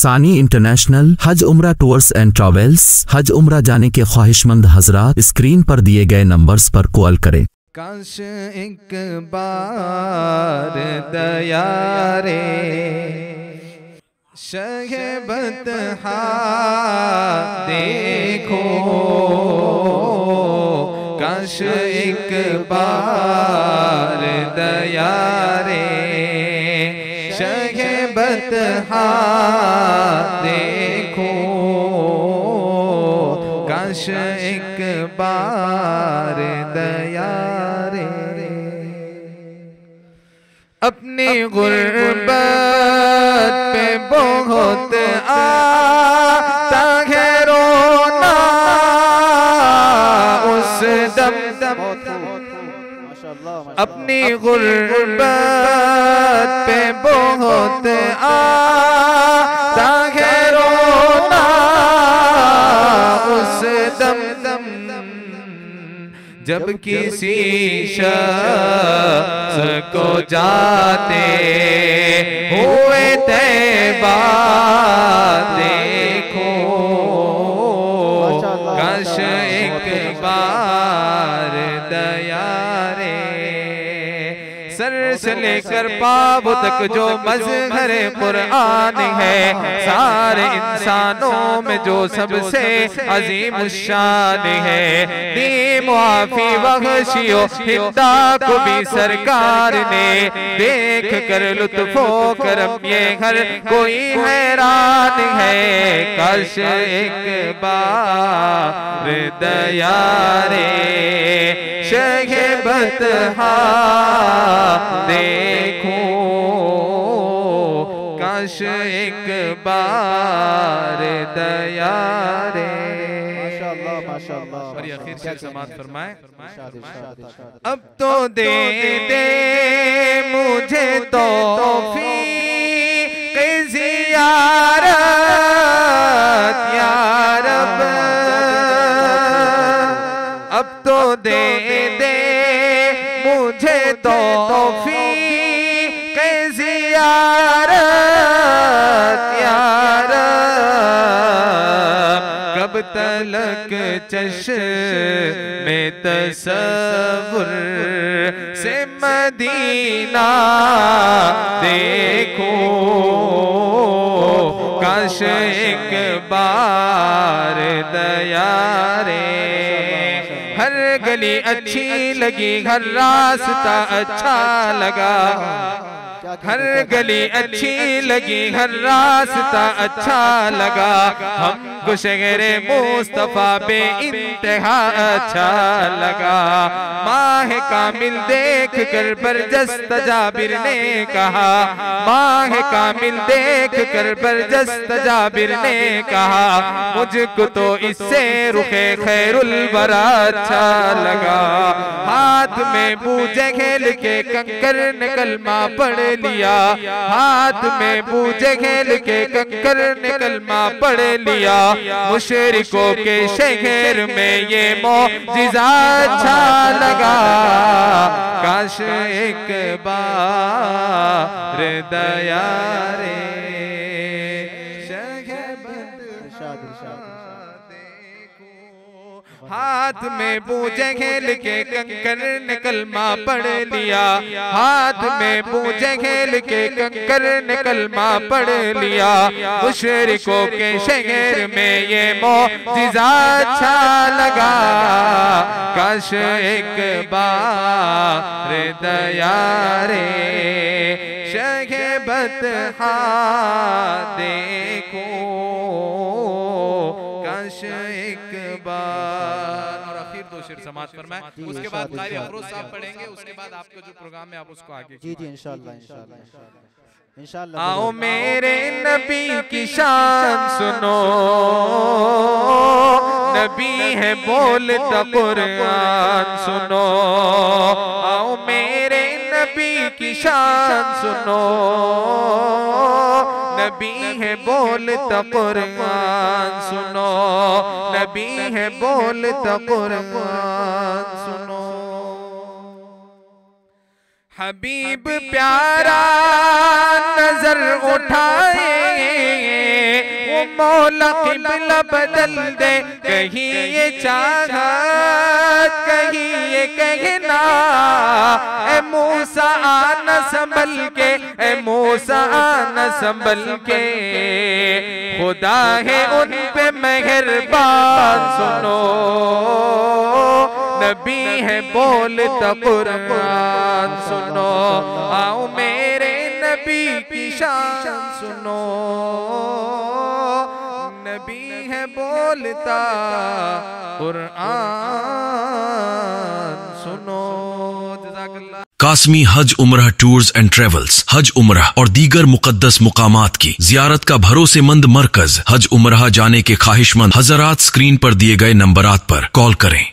सानी इंटरनेशनल हज उम्रा टूर्स एंड ट्रैवल्स। हज उम्रा जाने के ख्वाहिशमंद हजरात स्क्रीन पर दिए गए नंबर्स पर कॉल करें। काश एक बार दया रे शहबत देखो, काश एक बार दया रे शहबत देखो, काश एक बार दया रे। अपनी गुर्बत पे बहुत आता है रोना उस दम, अपनी गुर्बत पे बहुत आता है रोना उस दम, जब किसी शख्स को जाते हुए तैबा देखो, काश एक बार दया रे। सर से लेकर पाँव तक जो मज़हर कुरान है, सारे इंसानों में जो सबसे अजीम शान है। दी मुआफी बख्शियो हिंदा को भी सरकार ने, देख कर लुत्फो करम ये हर कोई हैरान है। काश एक बार दया रे शहबत देखो, काश एक बार दया रे। और आखिर से समाअत फरमाए। अब तो दे दे मुझे तौफीक ज़ियारत या रब, अब तो दे दे मुझे तौफीक ज़ियारत या रब। कब तलक चश्मे तसव्वुर से मदीना देखो, काश एक बार दया रे। हर गली अच्छी लगी, हर रास्ता अच्छा लगा, हर गली अच्छी लगी, हर रास्ता अच्छा लगा। हमको शहरे मुस्तफा बे इंतहा अच्छा लगा। माह कामिल देख कर बरजस्त जाबिर ने कहा, माह कामिल देख कर बरजस्त जाबिर ने कहा, मुझको तो इससे रुखे खैरुल वरा अच्छा लगा। हाथ में बूझे खेल के कंकर ने कलमा पढ़ लिया, हाथ में बूझे खेल के कंकर ने कलमा पढ़ लिया। मुशरिकों के शहर में ये मौजिज़ा अच्छा लगा, काश एक बार दया रे हाथ में बूझे खेल के कंकर ने कलमा पढ़ लिया, हाथ में बूझे खेल के कंकर ने कलमा पढ़ लिया। मुशरिकों के शहर में ये मौजिज़ा अच्छा लगा, काश एक बार दया रे शहबत देखो, काश एक बार। और आखिर दो शेर समाअत फरमाए, उसके बाद कारी अफरोज साहब पढ़ेंगे, उसके बाद आपका जो प्रोग्राम है आप उसको आगे। जी जी इंशाल्लाह इंशाल्लाह इंशाल्लाह। आओ मेरे नबी की शान सुनो, नबी है बोलता कुरान सुनो। आओ मेरे नबी की शान सुनो, नबी है बोलता कुरान सुनो, नबी है बोलता कुरान सुनो। हबीब प्यारा नजर उठाए मौला क़िबला बदल दे, कहीं ये चाहत कहीं ये कहना, ए मूसा आना संभल के, ए मूसा आना संभल के, खुदा है उन पे मेहरबान सुनो, नबी है बोलता कुरान सुनो, आओ मेरे नबी की शान सुनो, नबी है बोलता कुरान सुनो। कासमी हज उम्रह टूर्स एंड ट्रेवल्स हज उम्रह और दीगर मुकद्दस मुकामात की जियारत का भरोसेमंद मरकज। हज उम्रह जाने के ख्वाहिशमंद हजरात स्क्रीन पर दिए गए नंबरात पर कॉल करें।